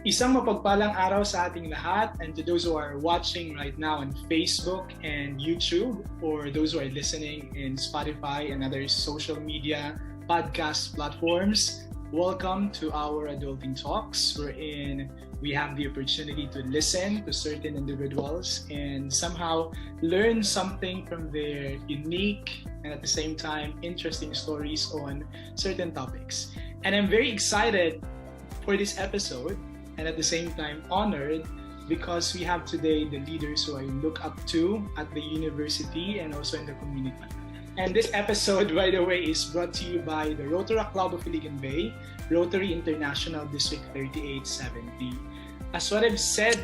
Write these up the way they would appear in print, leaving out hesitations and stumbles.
Isang mapagpalang araw sa ating lahat, and to those who are watching right now on Facebook and YouTube, or those who are listening in Spotify and other social media podcast platforms. Welcome to our Adulting Talks, wherein we have the opportunity to listen to certain individuals and somehow learn something from their unique and at the same time interesting stories on certain topics. And I'm very excited for this episode, and at the same time honored, because we have today the leaders who I look up to at the university and also in the community. And this episode, by the way, is brought to you by the Rotary Club of Iligan Bay, Rotary International District 3870. As what I've said,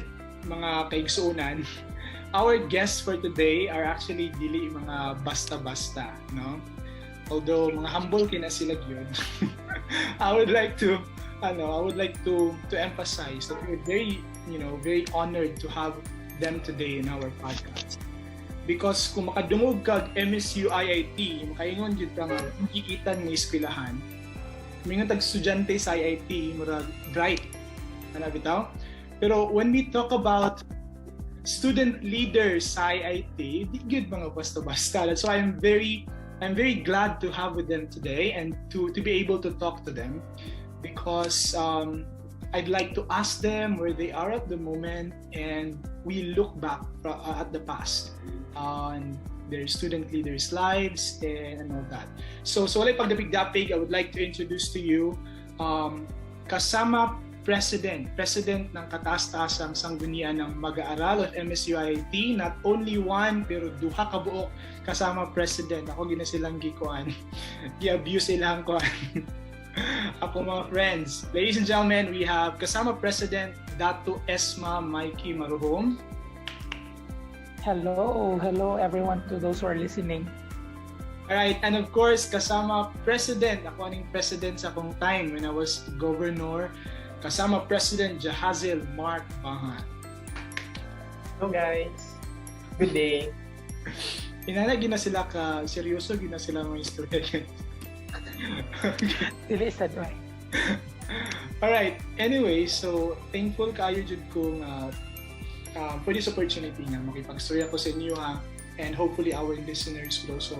mga kaigsuunan, our guests for today are actually dili mga basta-basta, no? Although mga humble kina sila yun. I would like to emphasize that we're very honored to have them today in our podcast. Because kung makadungog kag MSU-IIT, makaingon jud ka nga gikitan nga eskwelahan. Mga tag-estudyante sa IIT, murag bright. Ano bitaw? Pero when we talk about student leaders sa IIT, di gyud mga basta-basta. That's why I'm very glad to have with them today and to be able to talk to them. Because I'd like to ask them where they are at the moment, and we look back at the past on their student leaders' lives and all that. So walay pagdapig-dapig, I would like to introduce to you KASAMA President ng Kataastaasang Sanggunian ng Mag-aaral of MSU-IIT. Not only one, pero duha ka buok KASAMA President. Ako gina silang gikuan. Gi-abuse silang kuan. Ako mga friends. Ladies and gentlemen, we have KASAMA President Datu Esma Mikee Maruhom. Hello everyone, to those who are listening. Alright, and of course, KASAMA President, ako aning president sa akong time when I was governor, KASAMA President Jahaziel Bahan. Hello guys, good day. Inana gina sila ka seryoso, gina sila mga istorya. Dili sad way. Alright, anyway, so thankful kayo jud kong for this opportunity nga makipagstorya ko sa inyo ha, and hopefully our listeners will also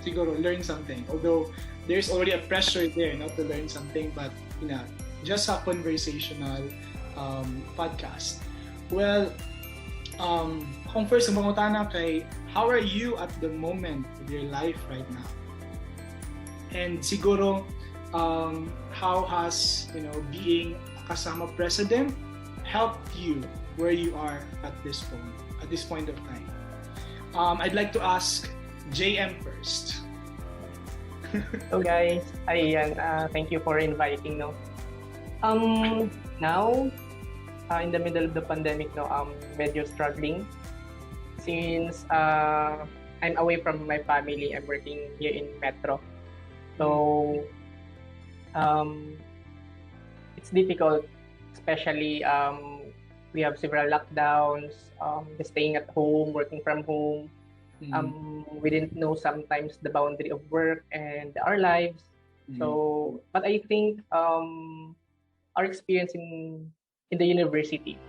siguro learn something. Although there's already a pressure there not to learn something, but just a conversational podcast. Well, kung first mangutana kay, how are you at the moment of your life right now? And siguro, how has being a KASAMA President helped you where you are at this point of time? I'd like to ask JM first. Hello guys, thank you for inviting. Now, in the middle of the pandemic, I'm medyo struggling since I'm away from my family. I'm working here in Metro. So, it's difficult, especially we have several lockdowns, staying at home, working from home. We didn't know sometimes the boundary of work and our lives. So, but I think our experience in the university,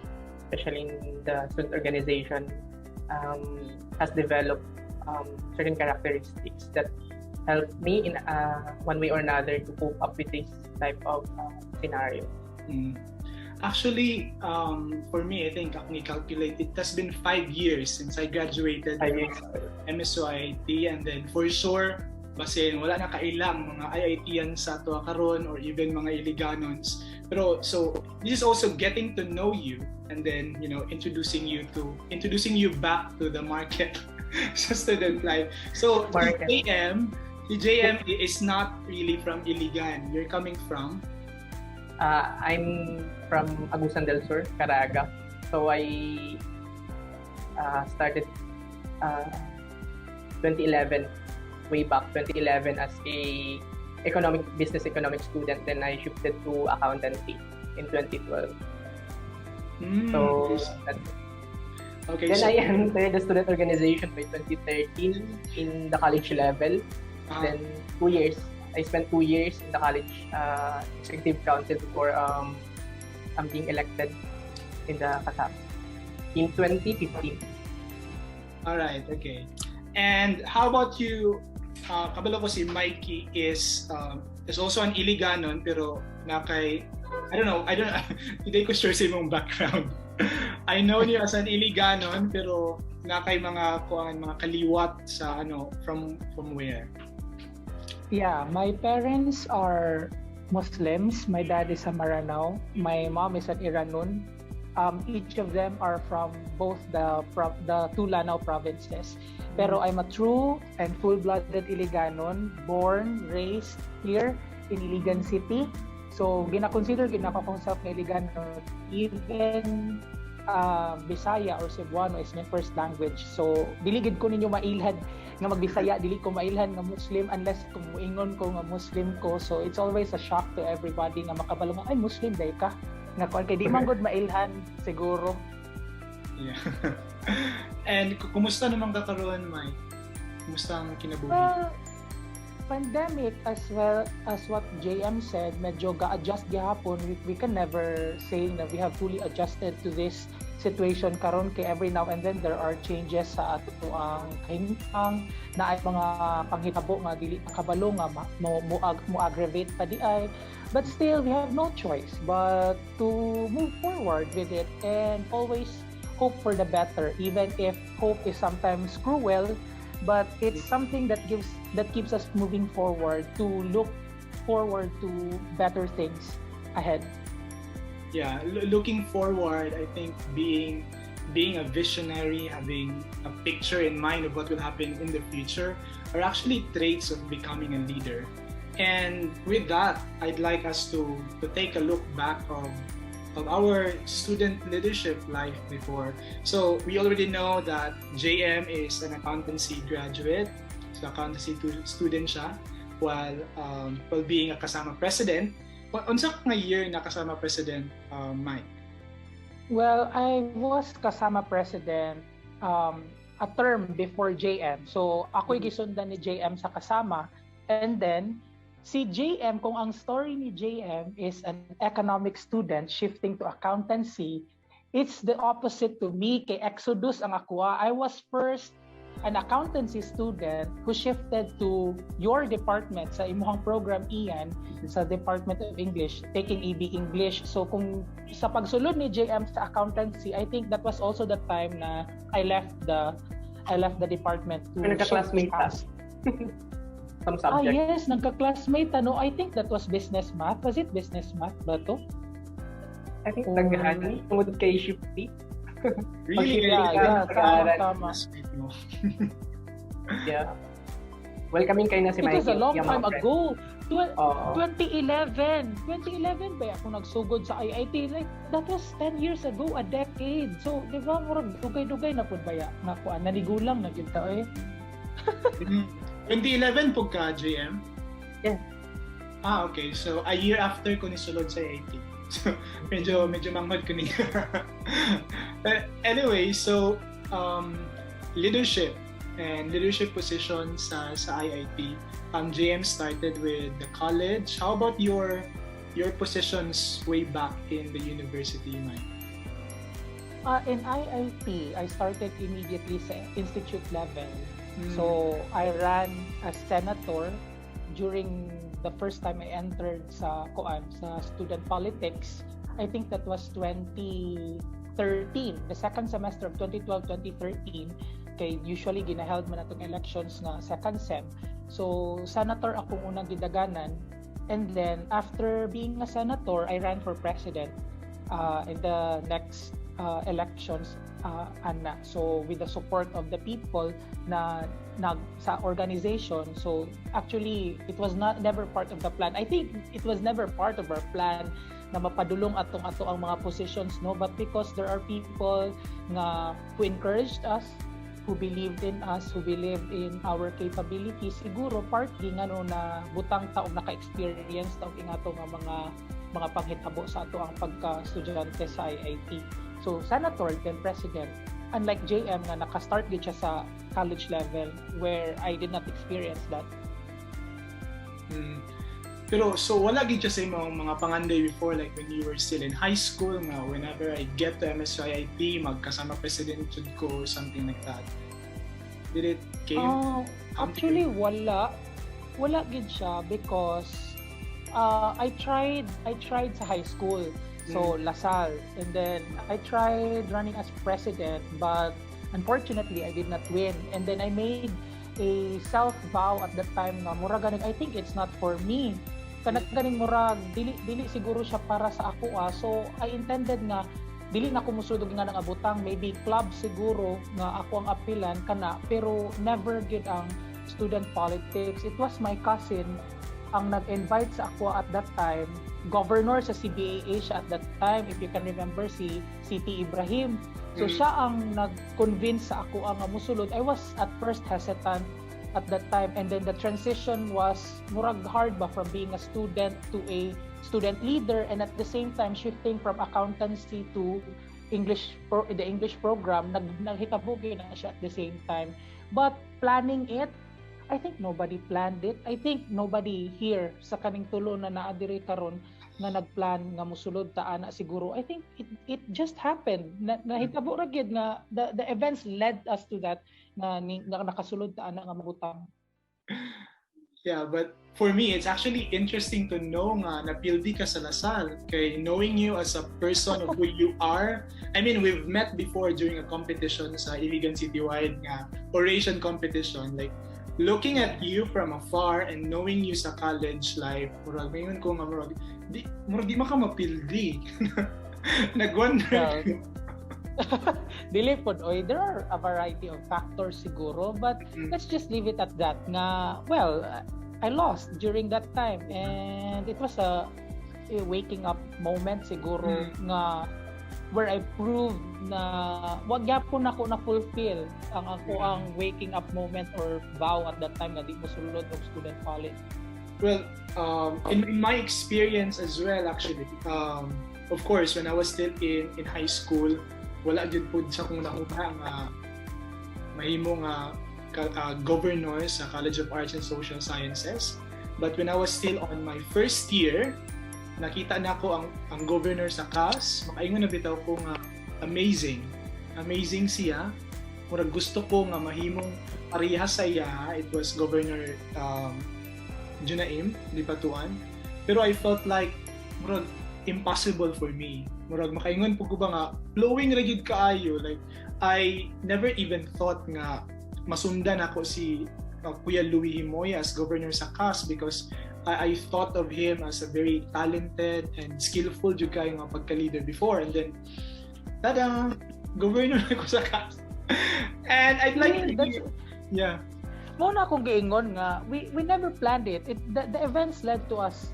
especially in the student organization, has developed certain characteristics that help me in one way or another to cope up with this type of scenario. Actually, for me, I think akong i-calculate, it has been 5 years since I graduated MSU-IIT, and then for sure, basin wala na kailang mga IIT-yan sa tuwa karon or even mga Iliganons. Pero so this is also getting to know you, and then introducing you back to the market sa student life. So JM is not really from Iligan. You're coming from? I'm from Agusan del Sur, Caraga. So I started 2011, way back 2011 as a business economics student. Then I shifted to accountancy in 2012. So okay. Then I entered the student organization by 2013 in the college level. Then 2 years. I spent 2 years in the college executive council before being elected in the KASAMA in 2015. All right, okay. And how about you? Kabalo ko si Mikey is also an Iliganon pero nakay I don't know, hindi ko sure sa imong background. I know you as an Iliganon pero nakay mga kaliwat sa from where? Yeah, my parents are Muslims. My dad is a Maranao. My mom is an Iranon. Each of them are from both the two Lanao provinces. Pero I'm a true and full-blooded Iliganon, born, raised here in Iligan City. So, gina-consider ko sa Iliganon. Even Bisaya or Cebuano is my first language. So, diligid ko ninyo mailhan nga magbisaya, dili ko mailhan nga Muslim unless kung muingon ko nga Muslim ko. So, it's always a shock to everybody nga makabalo nga, ay Muslim day ka. Nga kung kay di man gud mailhan siguro. Yeah. And kumusta naman ka karon, Mike? Kumusta ang kinabuhi? Pandemic as well as what JM said, medyo ga-adjust gihapon. We can never say na we have fully adjusted to this situation karon kay every now and then there are changes sa ato ang kahimtang na ay mga panghitabo nga dili kabalo nga mo aggravate pa di ay, but still we have no choice but to move forward with it and always hope for the better, even if hope is sometimes cruel, but it's something that keeps us moving forward to look forward to better things ahead. Yeah, looking forward, I think being a visionary, having a picture in mind of what will happen in the future are actually traits of becoming a leader. And with that, I'd like us to take a look back of our student leadership life before. So we already know that JM is an accountancy graduate, so accountancy student siya, while being a KASAMA president. Unsa nga year na KASAMA president, Mike? Well, I was KASAMA president a term before JM. So ako'y gisundan ni JM sa KASAMA, and then si JM, kung ang story ni JM is an economic student shifting to accountancy, it's the opposite to me. Kay Exodus ang akuha. I was first an accountancy student who shifted to your department sa imuhang program iyan sa Department of English, taking EB English. So kung sa pagsulod ni JM sa accountancy, I think that was also the time na I left the department to Nagka-classmate us. Some subject. Yes, nagka-classmate. I think that was business math. Was it business math ba to? I think naghahan tungod kay Shifty. Really? Yeah, tama. Yeah. Welcoming kayo na si It Mikey. was a long time ago. 2011 ba ako nagsugod sa IIT? Like, that was 10 years ago, a decade. So, di ba, murag dugay-dugay na po ba ya? Nakuha, nanigulang na kita eh. 2011 po ka, JM? Yeah. Okay. So, a year after ko nisulod sa IIT. So, medyo mangmad ko niya. But anyway, so, leadership and leadership position sa IIT. JM started with the college. How about your positions way back in the university, Mike? In IIT, I started immediately sa institute level. So, I ran as senator during the first time I entered sa student politics. I think that was 2013, the second semester of 2012-2013. Kay usually ginaheld man atong elections na second sem. So, senator akong unang gidaganan. And then, after being a senator, I ran for president in the next elections. So, with the support of the people na sa organization. So, actually, it was never part of the plan. I think it was never part of our plan na mapadulong ato ang mga positions, no? But because there are people who encouraged us, who believed in us, who believed in our capabilities, siguro partly na butang taong naka-experience taong ingato nga mga panghitabo sa ato ang pagka-estudyante sa IIT. So, senator, then president. Unlike JM na naka-start din siya sa college level where I did not experience that. Pero so wala gid siya sa imong mga panganday before, like when you were still in high school nga whenever I get to MSU-IIT magkasama president jud ko or something like that. Did it came? Actually wala gid siya because I tried sa high school. So LaSalle, and then I tried running as president, but unfortunately I did not win. And then I made a self-vow at that time na murag ganing I think it's not for me. Kanang ganing murag dili siguro siya para sa ako. So I intended nga dili na ko musudog nga nang abutang, maybe club siguro nga ako ang apilan kana, pero never gid ang student politics. It was my cousin ang nag-invite sa ako at that time. Governor sa CBAA siya at that time, if you can remember, si T. Ibrahim. So siya ang nag-convince sa ako ang musulod. I was at first hesitant at that time, and then the transition was murag hard ba from being a student to a student leader, and at the same time shifting from accountancy to the English program. Naghitabugi na siya at the same time. But planning it, I think nobody planned it. I think nobody here sa kaning tulo na naadiri karon nga nagplan nga musulod ta ana siguro. I think it just happened. Nahitabo ra gyud nga the events led us to that na nakasulod ta ana nga magutang. Yeah, but for me, it's actually interesting to know nga napildi ka sa LaSalle. Kay knowing you as a person of who you are, I mean, we've met before during a competition sa Iligan Citywide nga oration competition. Like, looking at you from afar and knowing you sa college life, murag mayon ko nga murag di maka mapildi. Nag-wonder. Dili pod oy, there are a variety of factors siguro, but let's just leave it at that nga well, I lost during that time, and it was a waking up moment siguro nga where I proved na wag gyapon ako na fulfill ang ako ang waking up moment or vow at that time nga di mo sulod og student college. Well, in my experience as well, actually, of course, when I was still in high school, wala jud pud sa kung nakuha nga mahimo nga governor sa College of Arts and Social Sciences. But when I was still on my first year, nakita na ko ang governor sa CAS. Makaingon na bitaw ko nga amazing siya. Murag gusto ko nga mahimong parehas sa iya. It was Governor Junaim Lipatuan. Pero I felt like murag impossible for me. Murag makaingon po ko ba nga flowing ra gyud kaayo, like I never even thought nga masundan ako si Kuya Louis Himoy as governor sa CAS because I thought of him as a very talented and skillful jud kayo nga pagka-leader before, and then tada governor ako sa CAS. And I'd like to hear, yeah. Muna akong giingon nga we never planned it. The events led to us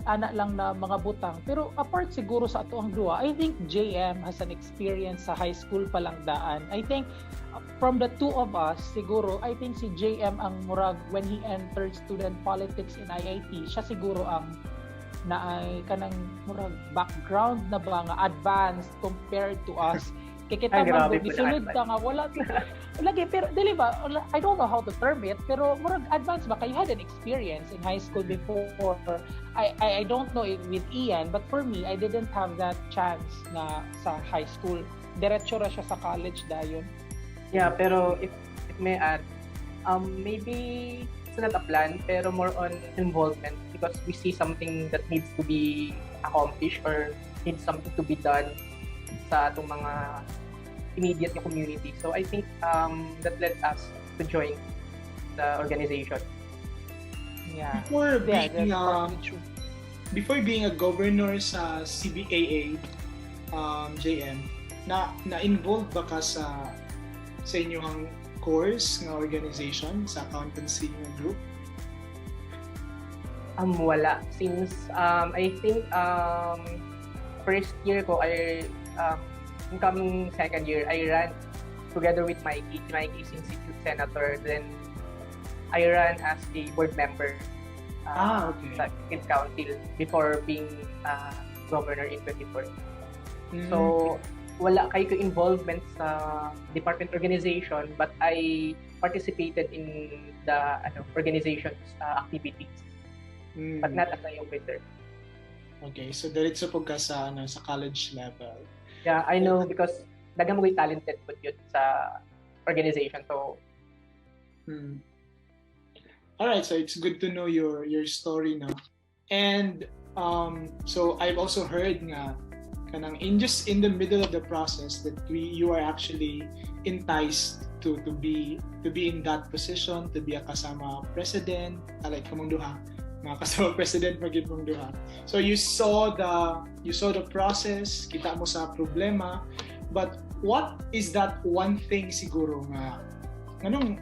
ana lang na mga butang. Pero apart siguro sa ato ang duwa, I think JM has an experience sa high school pa lang daan. I think from the two of us, siguro, I think si JM ang murag when he entered student politics in IIT, siya siguro ang naay kanang murag background na ba nga advanced compared to us. Kaya kita man gisulod ka nga wala lagi, pero dili ba I don't know how to term it, pero murag advanced ba kay had an experience in high school before. I don't know it with Ian, but for me I didn't have that chance na sa high school. Diretso ra siya sa college dayon. Yeah, pero if may add, maybe it's not a plan, pero more on involvement because we see something that needs to be accomplished or needs something to be done sa atong mga immediate community. So I think that led us to join the organization. Yeah. Before being a governor sa CBAA, JM, na-involved ba ka sa inyong course nga organization sa accountancy group? Wala. Since I think first year ko incoming second year I ran together with Mikey is Institute Senator, then I ran as a board member sa Second Council before being governor in 2014. So wala kayo involvement sa department organization, but I participated in the organization's activities. but not as a officer. Okay, so diretso po ka sa sa college level. Yeah, I know because dagang mga talented po yun sa organization. So, Alright, so it's good to know your story, no? And so I've also heard nga kanang just in the middle of the process that you are actually enticed to be in that position, to be a kasama president, like kamong duha, mga kasama president magid mong duha. So you saw the process, kita mo sa problema, but what is that one thing siguro nga anong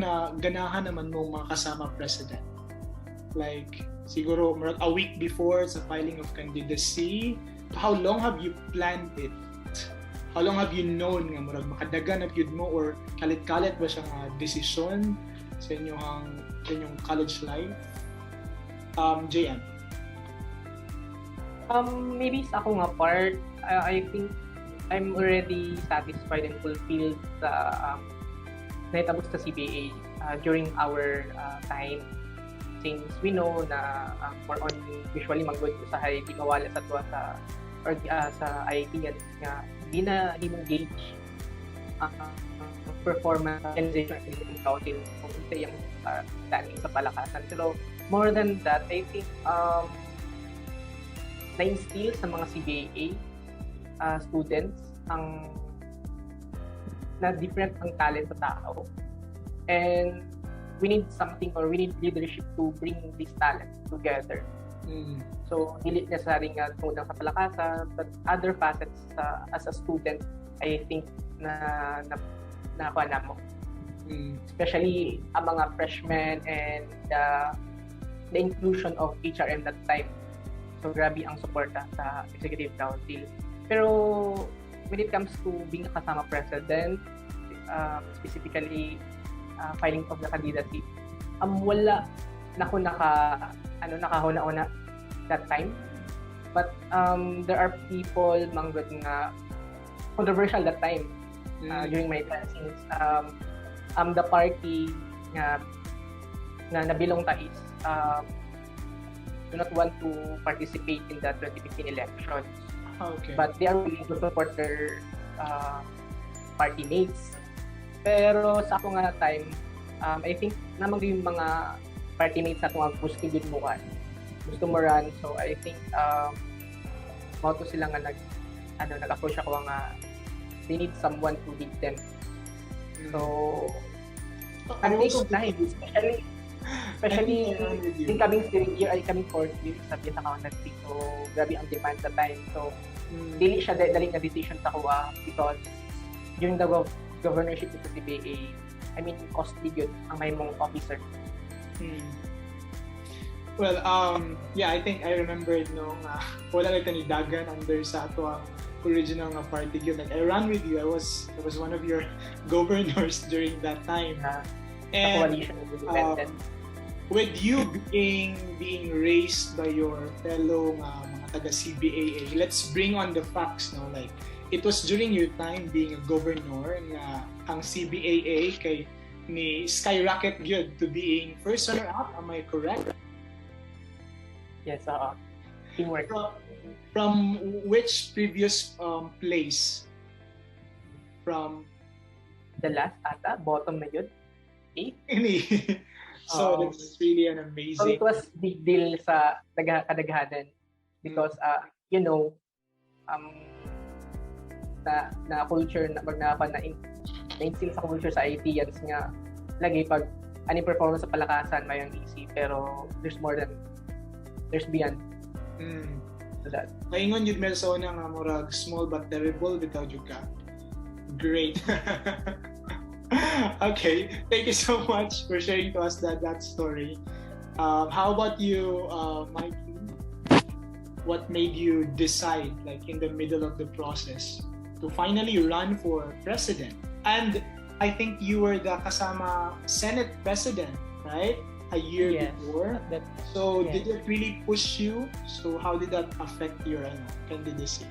na ganahan naman mo mga kasama president? Like siguro a week before sa filing of candidacy, how long have you planned it? How long have you known nga murag makadagan na gyud mo or kalit-kalit ba siya nga desisyon sa inyong college life? JM. Maybe sa ako nga part, I think I'm already satisfied and fulfilled sa naitapos sa CBA during our time. Since we know na more on usually manggod sa di mawala sa tuwa sa IT yan nga di mo gauge performance organization ng council kung isa yung standing sa palakasan. So more than that, I think na-instill sa mga CBA students ang na different ang talent sa tao, and we need something or we need leadership to bring this talent together. So dili necessarily nga tungod sa palakasan, but other facets as a student, I think na mo. Especially ang mga freshmen and the inclusion of HRM that time. So grabe ang suporta sa Executive Council. Pero when it comes to being a kasama president, specifically filing of the candidacy, wala na ako nakahuna-una that time. But there are people manggod nga controversial that time during my time, since the party na nabilong tais do not want to participate in the 2015 elections. Okay. But they are willing to support their party mates. Pero sa ako nga time, I think namang yung mga party mates na kung gusto din mo gusto mo run. So I think mauto sila nga nag-approach ako nga they need someone to lead them. So ang take of life, especially in coming third year, ay coming fourth year sa business accountancy. So grabe ang demand sa time. So dili siya daling na decision sa kuha because during the governorship sa CBA, I mean costly yun ang may mong officer. Well, yeah, I think I remember nung wala lang ni Dagan under sa ato ang original nga party yun. Like, I ran with you. I was one of your governors during that time. And with you being raised by your fellow mga taga CBAA, let's bring on the facts, no? Like, it was during your time being a governor nga ang CBAA kay ni skyrocket good to being first runner-up. Am I correct? Yes, teamwork. From which previous place? From the last ata, bottom na yun. 8? So that's really an amazing. So it was big deal sa kadaghanan because you know na culture na na-instill sa culture sa IT yan nga lagi pag any performance sa palakasan mayang easy, pero there's beyond to that. Kaingon yun Melso na nga murag small but terrible without you ka. Great. Okay, thank you so much for sharing to us that story. How about you, Mikey? What made you decide, like in the middle of the process, to finally run for president? And I think you were the KASAMA Senate president, right? A year before. So did it really push you? So how did that affect your candidacy?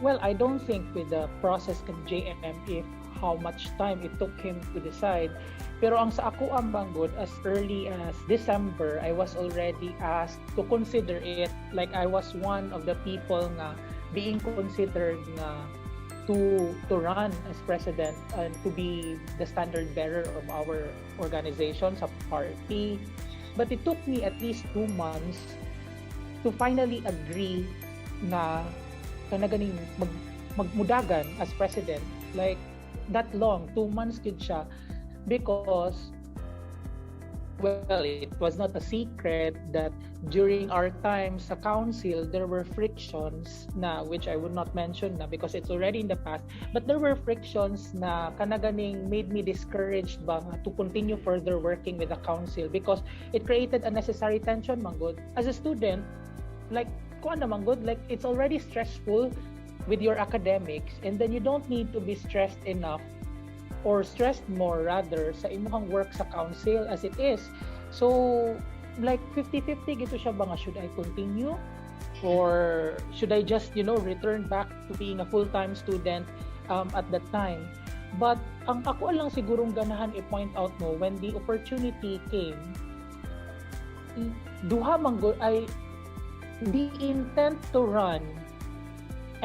Well, I don't think with the process of JM, if how much time it took him to decide. Pero ang sa ako ang banggod, as early as December, I was already asked to consider it. Like I was one of the people nga being considered nga to run as president and to be the standard bearer of our organization sa party. But it took me at least 2 months to finally agree na ganing magmudagan as president. Like that long, 2 months gid siya. Because, well, it was not a secret that during our time sa council, there were frictions na, which I would not mention na because it's already in the past, but there were frictions na kanaganing made me discouraged ba to continue further working with the council because it created unnecessary tension, manggod. As a student, like, kuan na manggod, like, it's already stressful with your academics and then you don't need to be stressed enough or stressed more rather sa imong work sa council as it is. So like 50-50 gito siya ba nga, should I continue or should I just return back to being a full-time student at that time. But ang ako lang sigurong ganahan i-point out mo when the opportunity came, duha manggod ay the intent to run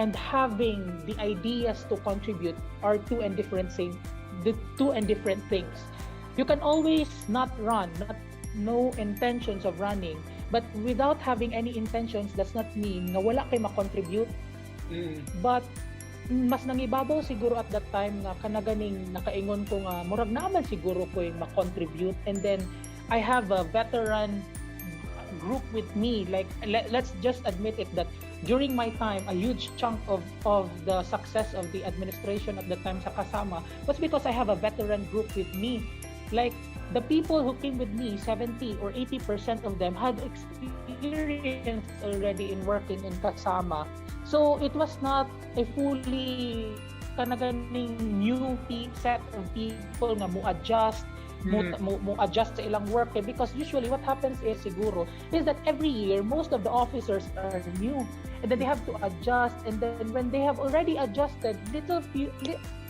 and having the ideas to contribute are two and different things. You can always not run, no intentions of running, but without having any intentions does not mean na wala kay ma-contribute. But mas nangibabaw siguro at that time nga kanaganing nakaingon ko nga murag naman siguro ko yung ma-contribute, and then I have a veteran group with me. Like let's just admit it that during my time, a huge chunk of the success of the administration at the time sa KASAMA was because I have a veteran group with me. Like, the people who came with me, 70 or 80% of them had experience already in working in KASAMA. So, it was not a fully kanaganing new set of people na mo-adjust, mo-adjust sa ilang work, because usually what happens is siguro is that every year most of the officers are new and then they have to adjust, and then when they have already adjusted,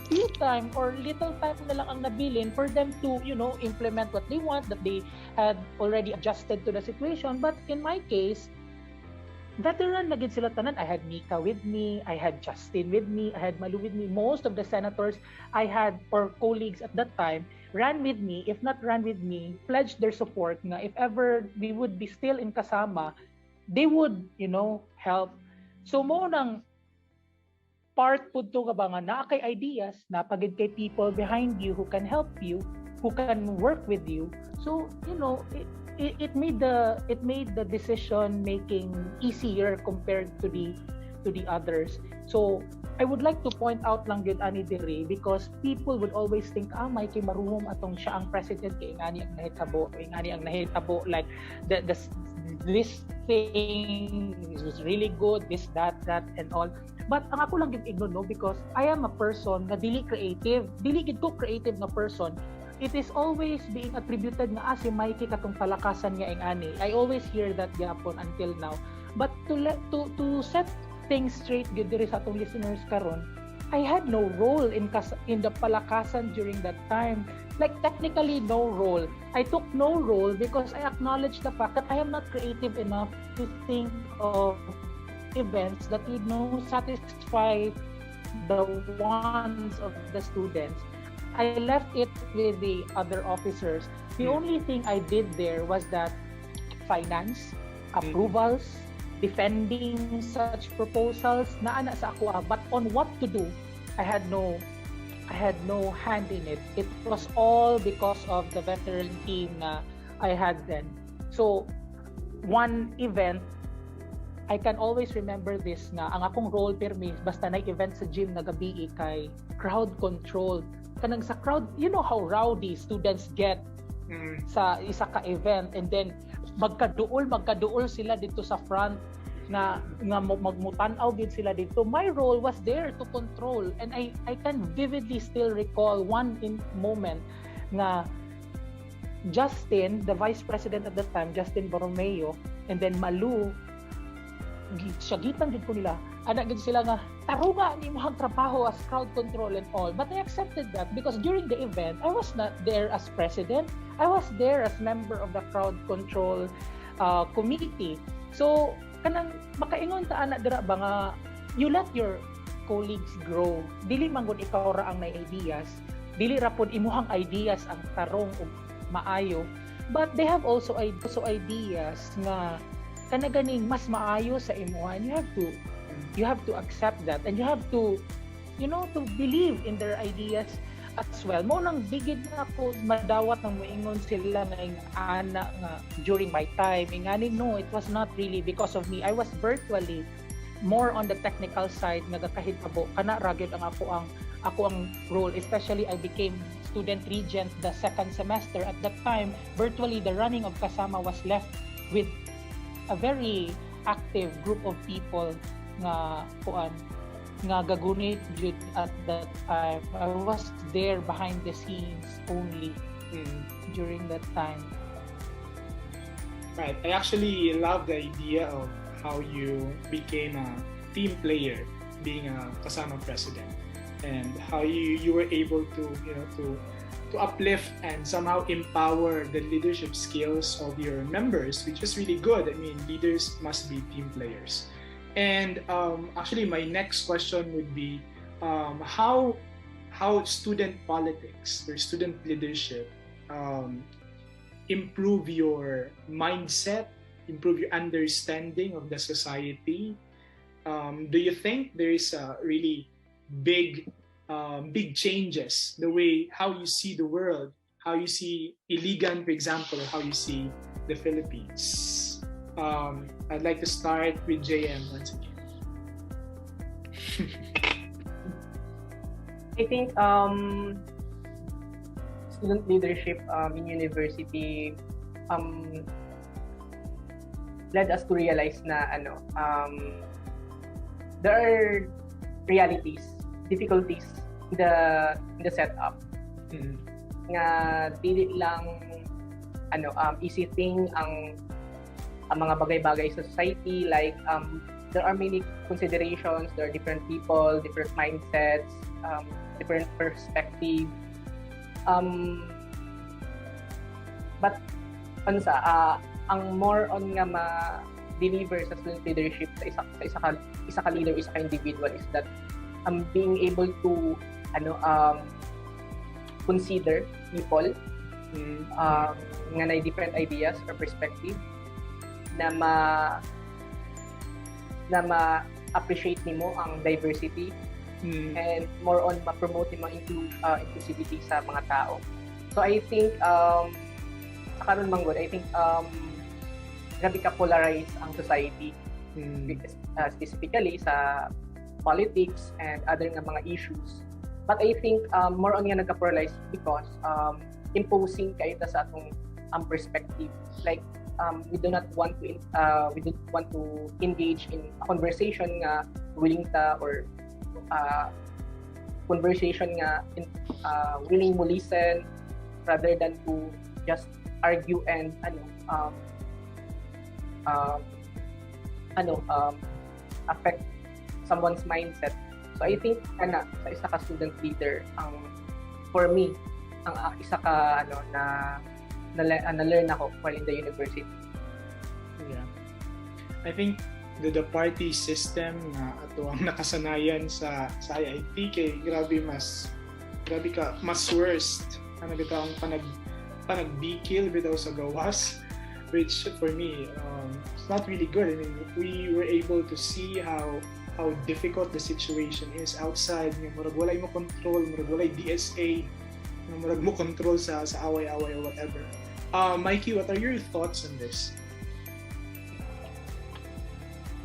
few time or little time na lang ang nabilin for them to implement what they want, that they had already adjusted to the situation. But in my case, veteran na gid sila tanan. I had Mika with me, I had Justin with me, I had Malu with me. Most of the senators I had or colleagues at that time ran with me. If not ran with me, pledged their support na if ever we would be still in KASAMA, they would, help. So mo nang part pud to ka ba nga naa kay ideas, napagid kay people behind you who can help you, who can work with you. So, it made the decision making easier compared to the others. So I would like to point out lang yun ani diri, because people would always think may kay Maruhom atong siya ang president kay ingani ang nahitabo, like this thing is really good, this that and all. But ang ako lang gid igno, because I am a person na dili gid ko creative na person. It is always being attributed na si Mikey katong palakasan niya ingani. I always hear that gyapon until now. But to set things straight gid diri sa atong listeners karon, I had no role in the palakasan during that time. Like technically no role. I took no role because I acknowledge the fact that I am not creative enough to think of events that would satisfy the wants of the students. I left it with the other officers. The only thing I did there was that finance, approvals, defending such proposals na ana sa ako, but on what to do, I had no hand in it. It was all because of the veteran team na I had then. So one event, I can always remember this na ang akong role permis basta na event sa gym na gabi kay crowd control. Kanang sa crowd, you know how rowdy students get sa isa ka event, and then magkaduol sila dito sa front nga magmutanaw gid sila dito. My role was there to control, and I can vividly still recall one moment na Justin, the vice president at that time, Justin Borromeo, and then Malu, siyagitan gid ko nila, Ana gid sila nga tarunga ni mo trabaho as crowd control and all, but I accepted that because during the event I was not there as president, I was there as member of the crowd control committee. So kanang makaingon ta ana dira ba nga you let your colleagues grow, dili man gud ikaw ra ang may ideas, dili ra pod imuhang ideas ang tarong ug maayo, but they have also ideas nga kanaganing mas maayo sa imuhan. You have to accept that, and you have to to believe in their ideas as well. Mo nang bigid na ako madawat nang moingon sila nga ana nga during my time ingani, no, it was not really because of me. I was virtually more on the technical side, nagakahitabo kana ragyod ang ako ang role, especially I became student regent the second semester. At that time virtually the running of KASAMA was left with a very active group of people nga gagunit jud at that time. I was there behind the scenes only during that time. Right. I actually love the idea of how you became a team player, being a KASAMA president, and how you were able to to uplift and somehow empower the leadership skills of your members, which is really good. I mean, leaders must be team players. And actually, my next question would be how student politics or student leadership improve your mindset, improve your understanding of the society. Do you think there is a really big changes the way how you see the world, how you see Iligan, for example, or how you see the Philippines? I'd like to start with JM once again. I think student leadership in university led us to realize na there are realities, difficulties in the setup. Nga dili lang easy thing ang mga bagay-bagay sa society, like there are many considerations, there are different people, different mindsets, different perspective. But ang more on nga ma-deliver sa student leadership sa isa ka leader, isa ka individual is that being able to consider people nga na different ideas or perspective na ma-appreciate nimo ang diversity and more on ma-promote mo inclusivity sa mga tao. So I think sa karon manggod, I think grabe ka polarize ang society, specifically sa politics and other nga mga issues. But I think more on nga nagka-polarize because imposing kayo sa atong perspective, like we don't want to engage in a conversation nga willing ta, or conversation nga willing mo listen rather than to just argue and affect someone's mindset. So I think sa isa ka student leader, for me ang isa ka na-learn ako while in the university. Yeah. I think the party system nga ato ang nakasanayan sa IIT kay grabe ka mas worst ano bitaw ang panagbikil bitaw sa gawas, which for me it's not really good. I mean, we were able to see how difficult the situation is outside. Murag walay mo control, murag walay DSA, murag mo control sa away-away or whatever. Mikey, what are your thoughts on this?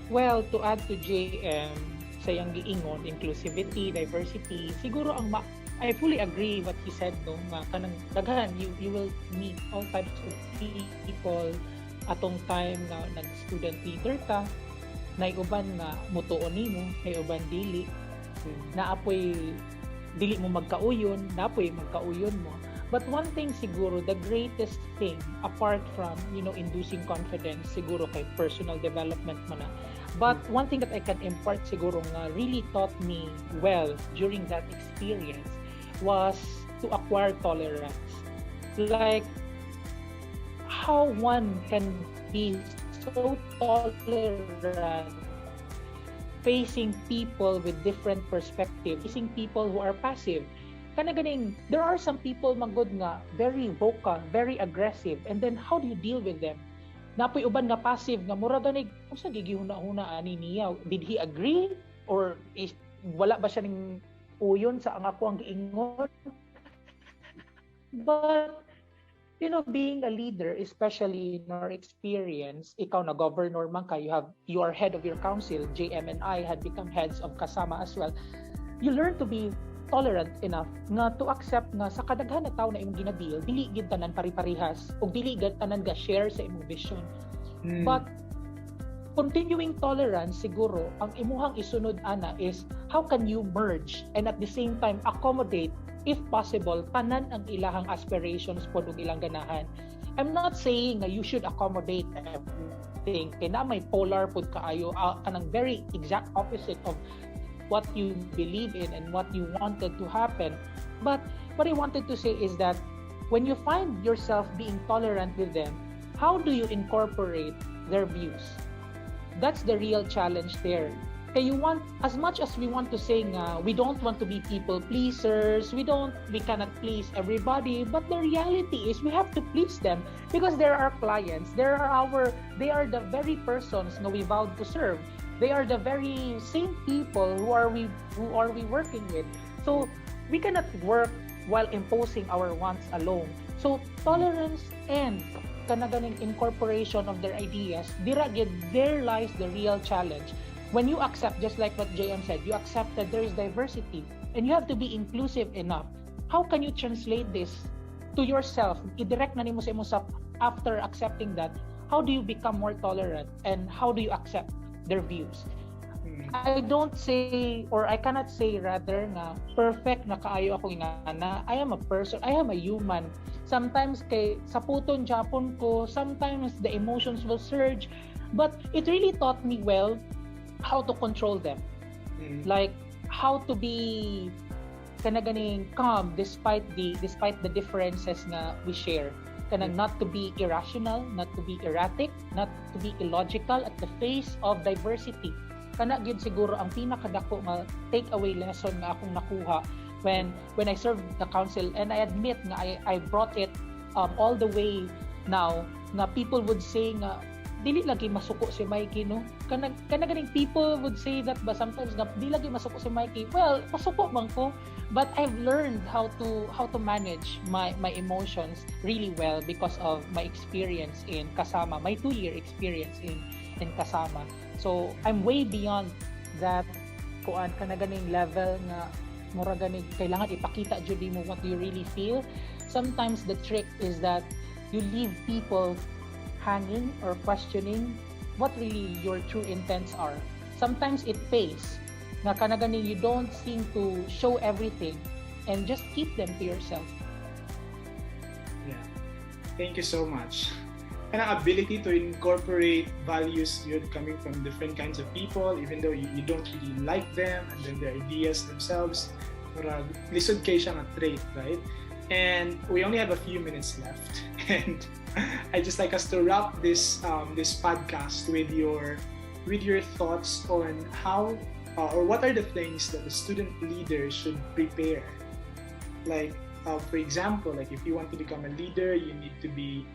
Well, to add to JM sa iyang giingon, inclusivity, diversity, siguro I fully agree what he said, no, nga kanang daghan you will meet all types of people atong time na nag-student leader ka, na uban nga mutuon nimo, na uban dili, naapoy dili mo magkauyon, naapoy magkauyon mo. But one thing siguro, the greatest thing apart from inducing confidence, siguro kay personal development man na, But one thing that I can impart siguro nga really taught me well during that experience was to acquire tolerance. Like how one can be so tolerant facing people with different perspectives, facing people who are passive. Kana ganing, there are some people magod nga very vocal, very aggressive, and then how do you deal with them? Napoy uban nga passive nga mura ganig unsa gigihuna-huna ani niya, did he agree or is, wala ba siya ning uyon sa ang ako ang giingon? But being a leader, especially in our experience, ikaw na governor man ka, you are head of your council. JM and I had become heads of KASAMA as well. You learn to be tolerant enough nga to accept nga sa kadaghan na tao na imong ginadeal, dili gid tanan pari-parihas ug dili gid tanan ga share sa imong vision. But continuing tolerance siguro ang imuhang isunod ana is how can you merge and at the same time accommodate if possible tanan ang ilahang aspirations pod ug ilang ganahan. I'm not saying that you should accommodate everything kay na may polar pod kaayo kanang very exact opposite of what you believe in and what you wanted to happen. But what I wanted to say is that when you find yourself being tolerant with them, how do you incorporate their views? That's the real challenge there. Kaya you want, as much as we want to say nga, we don't want to be people pleasers, we cannot please everybody, but the reality is we have to please them because they're our clients, they are the very persons na we vowed to serve. They are the very same people who are we working with. So we cannot work while imposing our wants alone. So tolerance and kanaganing incorporation of their ideas, there lies the real challenge. When you accept, just like what JM said, you accept that there is diversity and you have to be inclusive enough. How can you translate this to yourself? I-direct na nimo sa imo after accepting that. How do you become more tolerant and how do you accept their views? I don't say, or I cannot say rather na perfect na kaayo ako ingana. I am a person, I am a human. Sometimes sa puton Japon ko, sometimes the emotions will surge, but it really taught me well how to control them. Like how to be kanaganing calm despite the differences na we share. Kanang not to be irrational, not to be erratic, not to be illogical at the face of diversity. Kana gid siguro ang pinakadako nga takeaway lesson nga akong nakuha when I served the council, and I admit nga I brought it all the way now nga people would say nga dili lagi masuko si Mikee, no? Kana ganing people would say that ba sometimes nga dili lagi masuko si Mikee. Well, masuko man ko, but I've learned how to manage my emotions really well because of my experience in KASAMA, my 2-year experience in KASAMA. So I'm way beyond that kuan kana ganing level nga mura ganing kailangan ipakita jud mo what you really feel. Sometimes the trick is that you leave people hanging or questioning what really your true intents are. Sometimes it pays nga kana ganing you don't seem to show everything and just keep them to yourself. Yeah. Thank you so much. An ability to incorporate values yun coming from different kinds of people, even though you don't really like them, and then their ideas themselves, lisod kayo siyang a trait, right? And we only have a few minutes left, and I'd just like us to wrap this podcast with your thoughts on how or what are the things that the student leader should prepare. Like, for example, like if you want to become a leader, you need to be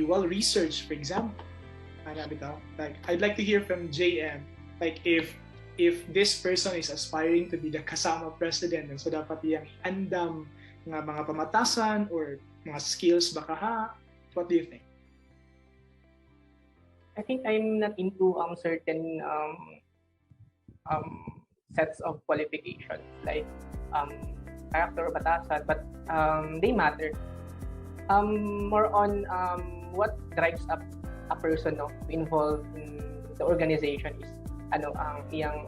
well researched. For example, like I'd like to hear from JM. Like if this person is aspiring to be the KASAMA president, so dapat iyang andam nga mga pamatasan or mga skills baka ha. What do you think? I think I'm not into certain sets of qualifications like character or batasan, but they matter. More on what drives up a person to involve in the organization is ang iyang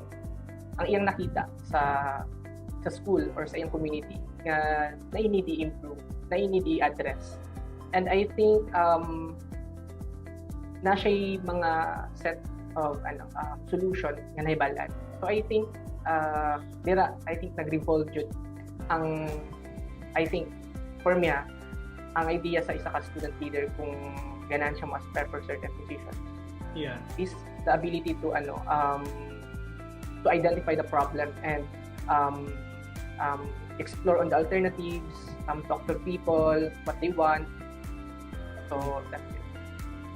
nakita sa school or sa iyang community na i-need i-improve, na i-need i-address. And I think na siya mga set solution nga nahibalan. So I think nag-revolve jud ang for me ang idea sa isa ka student leader kung ganan siya ma-aspire for certain position. Yeah. Is the ability to identify the problem and explore on the alternatives, talk to people, what they want. So that's it.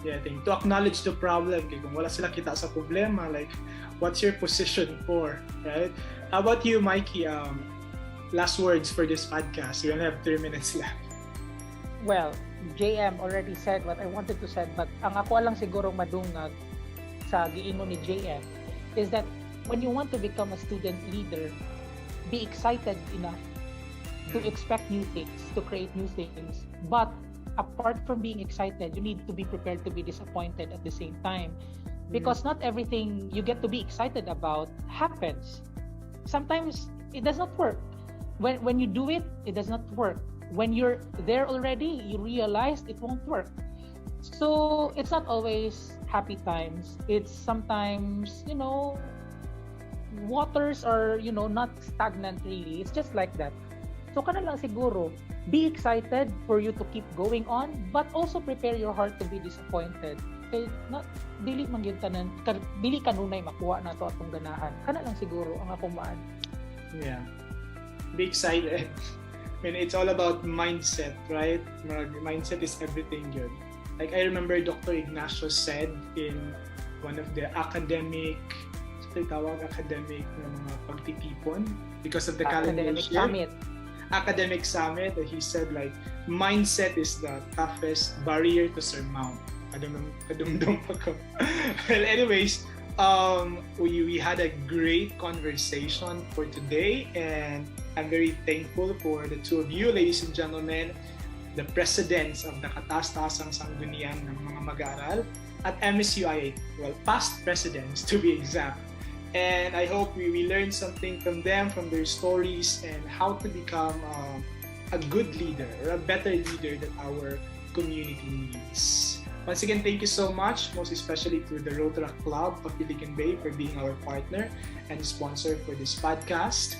Yeah, I think to acknowledge the problem, kung wala sila kita sa problema, like what's your position for, right? How about you, Mikey? Last words for this podcast. We only have 3 minutes left. Well, JM already said what I wanted to say, but ang ako lang siguro madungag sa giingon ni JM is that when you want to become a student leader, be excited enough to expect new things, to create new things. But apart from being excited, you need to be prepared to be disappointed at the same time. Because not everything you get to be excited about happens. Sometimes it does not work. When you do it, it does not work. When you're there already, you realize it won't work. So it's not always happy times. It's sometimes, waters are, not stagnant really. It's just like that. So kana lang siguro, be excited for you to keep going on, but also prepare your heart to be disappointed. Kay dili man gyud tanan, dili kanunay makuha na to atong ganahan. Kana lang siguro ang akong maan. Yeah. Be excited. I mean, it's all about mindset, right? Mindset is everything good. Like I remember Dr. Ignacio said in one of the academic na mga pagtitipon because of the calendar summit. Academic summit, he said like mindset is the toughest barrier to surmount. Kadumdum pa ko. Well, anyways, we had a great conversation for today, and I'm very thankful for the two of you, ladies and gentlemen, the presidents of the Kataastaasang Sanggunian ng mga mag-aaral at MSU-IIT, well, past presidents to be exact. And I hope we learned something from them, from their stories, and how to become a good leader or a better leader that our community needs. Once again, thank you so much, most especially to the Rotary Club of Pilican Bay for being our partner and sponsor for this podcast.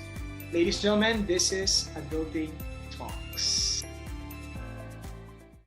Ladies and gentlemen, this is Adulting Talks.